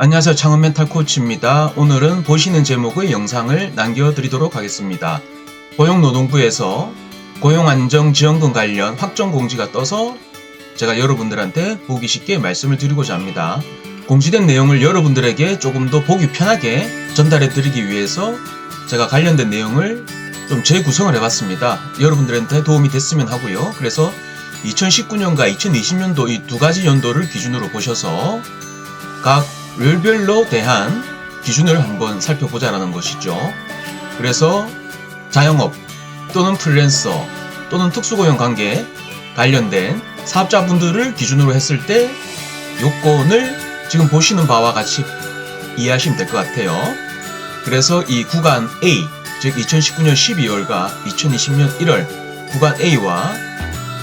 안녕하세요. 창원 멘탈 코치입니다. 오늘은 보시는 제목의 영상을 남겨드리도록 하겠습니다. 고용노동부에서 고용안정지원금 관련 확정공지가 떠서 제가 여러분들한테 보기 쉽게 말씀을 드리고자 합니다. 공지된 내용을 여러분들에게 조금 더 보기 편하게 전달해 드리기 위해서 제가 관련된 내용을 좀 재구성을 해봤습니다. 여러분들한테 도움이 됐으면 하고요. 그래서 2019년과 2020년도 이 두 가지 연도를 기준으로 보셔서 각 월별로 대한 기준을 한번 살펴보자라는 것이죠. 그래서 자영업 또는 프리랜서 또는 특수고용 관계 관련된 사업자분들을 기준으로 했을 때 요건을 지금 보시는 바와 같이 이해하시면 될 것 같아요. 그래서 이 구간 A, 즉 2019년 12월과 2020년 1월 구간 A와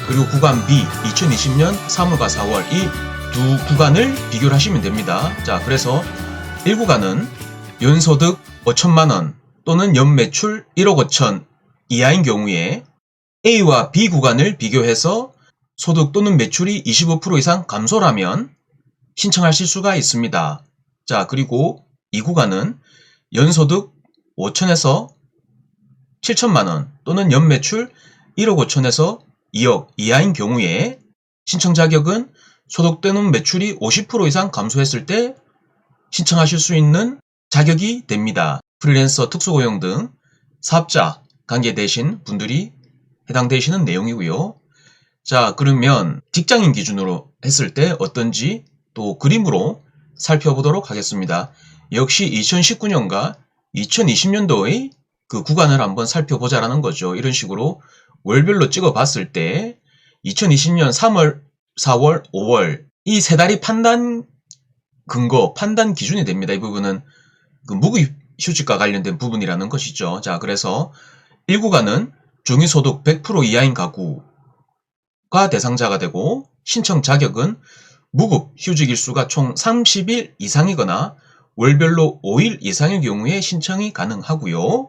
그리고 구간 B, 2020년 3월과 4월 이 두 구간을 비교를 하시면 됩니다. 자, 그래서 1구간은 연소득 5천만원 또는 연매출 1억 5천 이하인 경우에 A와 B 구간을 비교해서 소득 또는 매출이 25% 이상 감소라면 신청하실 수가 있습니다. 자, 그리고 이 구간은 연소득 5천에서 7천만원 또는 연매출 1억 5천에서 2억 이하인 경우에 신청 자격은 소득 또는 매출이 50% 이상 감소했을 때 신청하실 수 있는 자격이 됩니다. 프리랜서, 특수고용 등 사업자 관계되신 분들이 해당되시는 내용이고요. 자, 그러면 직장인 기준으로 했을 때 어떤지 또 그림으로 살펴보도록 하겠습니다. 역시 2019년과 2020년도의 그 구간을 한번 살펴보자라는 거죠. 이런 식으로 월별로 찍어 봤을 때 2020년 3월 4월, 5월 이 세 달이 판단 근거, 판단 기준이 됩니다. 이 부분은 그 무급휴직과 관련된 부분이라는 것이죠. 자, 그래서 1구간은 중위소득 100% 이하인 가구가 대상자가 되고 신청 자격은 무급휴직 일수가 총 30일 이상이거나 월별로 5일 이상의 경우에 신청이 가능하고요.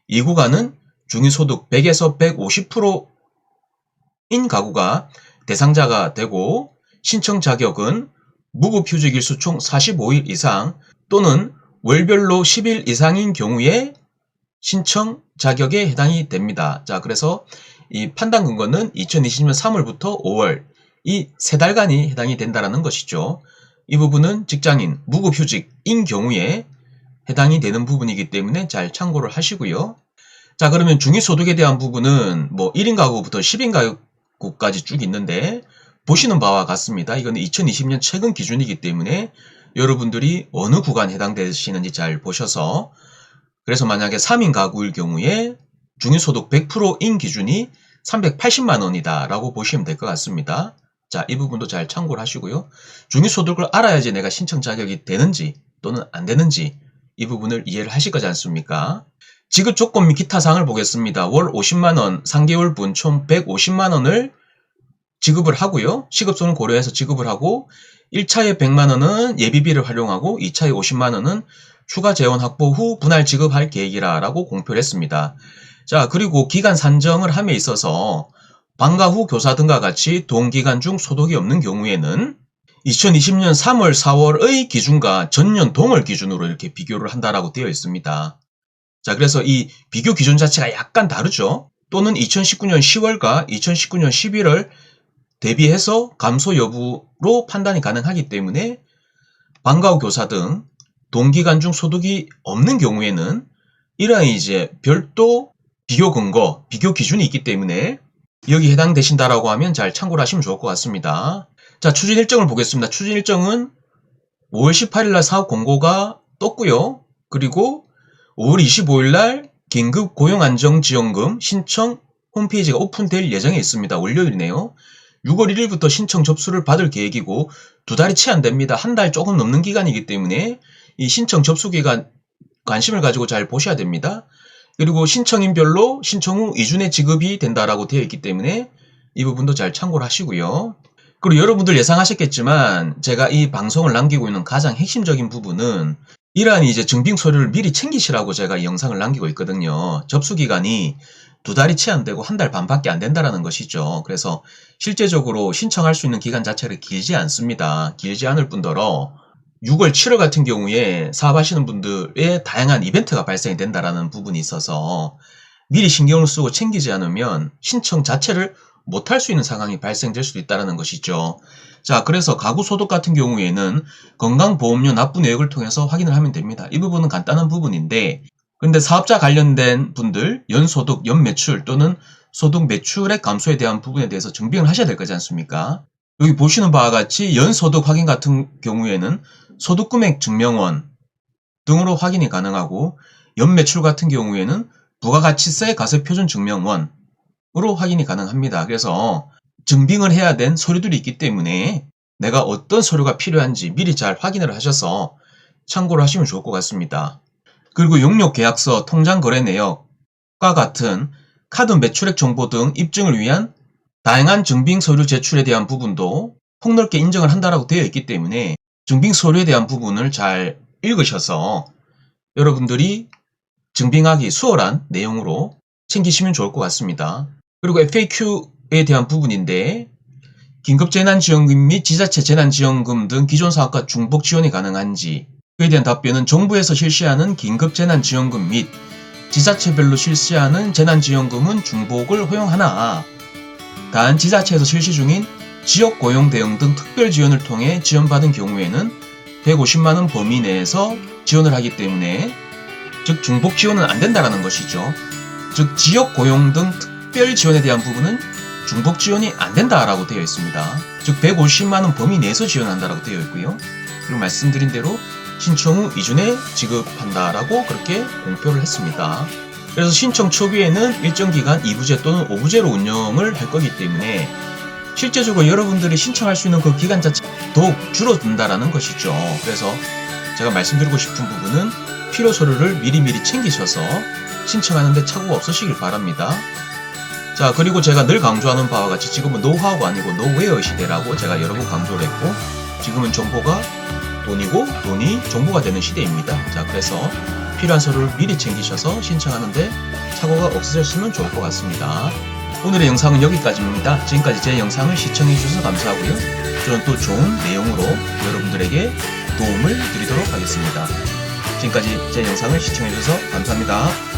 2구간은 중위소득 100에서 150%인 가구가 대상자가 되고 신청 자격은 무급휴직 일수 총 45일 이상 또는 월별로 10일 이상인 경우에 신청 자격에 해당이 됩니다. 자, 그래서 이 판단 근거는 2020년 3월부터 5월 이 세 달간이 해당이 된다는 것이죠. 이 부분은 직장인 무급휴직인 경우에 해당이 되는 부분이기 때문에 잘 참고를 하시고요. 자, 그러면 중위소득에 대한 부분은 뭐 1인 가구부터 10인 가구까지 쭉 있는데 보시는 바와 같습니다. 이건 2020년 최근 기준이기 때문에 여러분들이 어느 구간에 해당되시는지 잘 보셔서 그래서 만약에 3인 가구일 경우에 중위소득 100%인 기준이 380만원이다 라고 보시면 될 것 같습니다. 자, 이 부분도 잘 참고를 하시고요. 중위소득을 알아야지 내가 신청 자격이 되는지 또는 안 되는지 이 부분을 이해를 하실 거지 않습니까? 지급 조건 및 기타 사항을 보겠습니다. 월 50만원, 3개월분 총 150만원을 지급을 하고요. 시급소는 고려해서 지급을 하고 1차에 100만원은 예비비를 활용하고 2차에 50만원은 추가 재원 확보 후 분할 지급할 계획이라고 공표를 했습니다. 자, 그리고 기간 산정을 함에 있어서 방과 후 교사 등과 같이 동기간 중 소득이 없는 경우에는 2020년 3월, 4월의 기준과 전년 동월 기준으로 이렇게 비교를 한다라고 되어 있습니다. 자, 그래서 이 비교 기준 자체가 약간 다르죠. 또는 2019년 10월과 2019년 11월 대비해서 감소 여부로 판단이 가능하기 때문에 방과 후 교사 등 동기간 중 소득이 없는 경우에는 이러한 이제 별도 비교 근거, 비교 기준이 있기 때문에 여기 해당되신다라고 하면 잘 참고를 하시면 좋을 것 같습니다. 자, 추진 일정을 보겠습니다. 추진 일정은 5월 18일 날 사업 공고가 떴고요. 그리고 5월 25일 날 긴급 고용안정지원금 신청 홈페이지가 오픈될 예정에 있습니다. 월요일이네요. 6월 1일부터 신청 접수를 받을 계획이고 두 달이 채 안 됩니다. 한 달 조금 넘는 기간이기 때문에 이 신청 접수 기간 관심을 가지고 잘 보셔야 됩니다. 그리고 신청인별로 신청 후 2주 내 지급이 된다라고 되어 있기 때문에 이 부분도 잘 참고를 하시고요. 그리고 여러분들 예상하셨겠지만 제가 이 방송을 남기고 있는 가장 핵심적인 부분은 이러한 이제 증빙 서류를 미리 챙기시라고 제가 이 영상을 남기고 있거든요. 접수 기간이 두 달이 채 안 되고 한 달 반밖에 안 된다는 것이죠. 그래서 실제적으로 신청할 수 있는 기간 자체가 길지 않습니다. 길지 않을 뿐더러 6월, 7월 같은 경우에 사업하시는 분들의 다양한 이벤트가 발생이 된다라는 부분이 있어서 미리 신경을 쓰고 챙기지 않으면 신청 자체를 못할 수 있는 상황이 발생될 수도 있다는 것이죠. 자, 그래서 가구 소득 같은 경우에는 건강보험료 납부 내역을 통해서 확인을 하면 됩니다. 이 부분은 간단한 부분인데, 근데 사업자 관련된 분들 연소득, 연매출 또는 소득 매출액 감소에 대한 부분에 대해서 증빙을 하셔야 될 거지 않습니까? 여기 보시는 바와 같이 연소득 확인 같은 경우에는 소득금액 증명원 등으로 확인이 가능하고, 연매출 같은 경우에는 부가가치세 가세표준 증명원으로 확인이 가능합니다. 그래서 증빙을 해야 된 서류들이 있기 때문에 내가 어떤 서류가 필요한지 미리 잘 확인을 하셔서 참고를 하시면 좋을 것 같습니다. 그리고 용역계약서, 통장거래내역과 같은 카드 매출액 정보 등 입증을 위한 다양한 증빙 서류 제출에 대한 부분도 폭넓게 인정을 한다라고 되어 있기 때문에 증빙 서류에 대한 부분을 잘 읽으셔서 여러분들이 증빙하기 수월한 내용으로 챙기시면 좋을 것 같습니다. 그리고 FAQ에 대한 부분인데, 긴급재난지원금 및 지자체 재난지원금 등 기존 사업과 중복 지원이 가능한지, 그에 대한 답변은 정부에서 실시하는 긴급재난지원금 및 지자체별로 실시하는 재난지원금은 중복을 허용하나, 단 지자체에서 실시 중인 지역고용 대응 등 특별지원을 통해 지원받은 경우에는 150만원 범위 내에서 지원을 하기 때문에, 즉 중복 지원은 안 된다는 것이죠. 즉 지역고용 등 특별지원에 대한 부분은 중복 지원이 안 된다라고 되어 있습니다. 즉 150만원 범위 내에서 지원한다라고 되어 있고요. 그리고 말씀드린 대로 신청 후 2주 지급한다라고 그렇게 공표를 했습니다. 그래서 신청 초기에는 일정 기간 2부제 또는 5부제로 운영을 할 거기 때문에 실제적으로 여러분들이 신청할 수 있는 그 기간 자체가 더욱 줄어든다라는 것이죠. 그래서 제가 말씀드리고 싶은 부분은 필요 서류를 미리미리 챙기셔서 신청하는데 착오가 없으시길 바랍니다. 자, 그리고 제가 늘 강조하는 바와 같이 지금은 노하우가 아니고 노웨어 시대라고 제가 여러 번 강조를 했고, 지금은 정보가 돈이고 돈이 정보가 되는 시대입니다. 자, 그래서 필요한 서류를 미리 챙기셔서 신청하는데 착오가 없으셨으면 좋을 것 같습니다. 오늘의 영상은 여기까지입니다. 지금까지 제 영상을 시청해주셔서 감사하고요. 저는 또 좋은 내용으로 여러분들에게 도움을 드리도록 하겠습니다. 지금까지 제 영상을 시청해주셔서 감사합니다.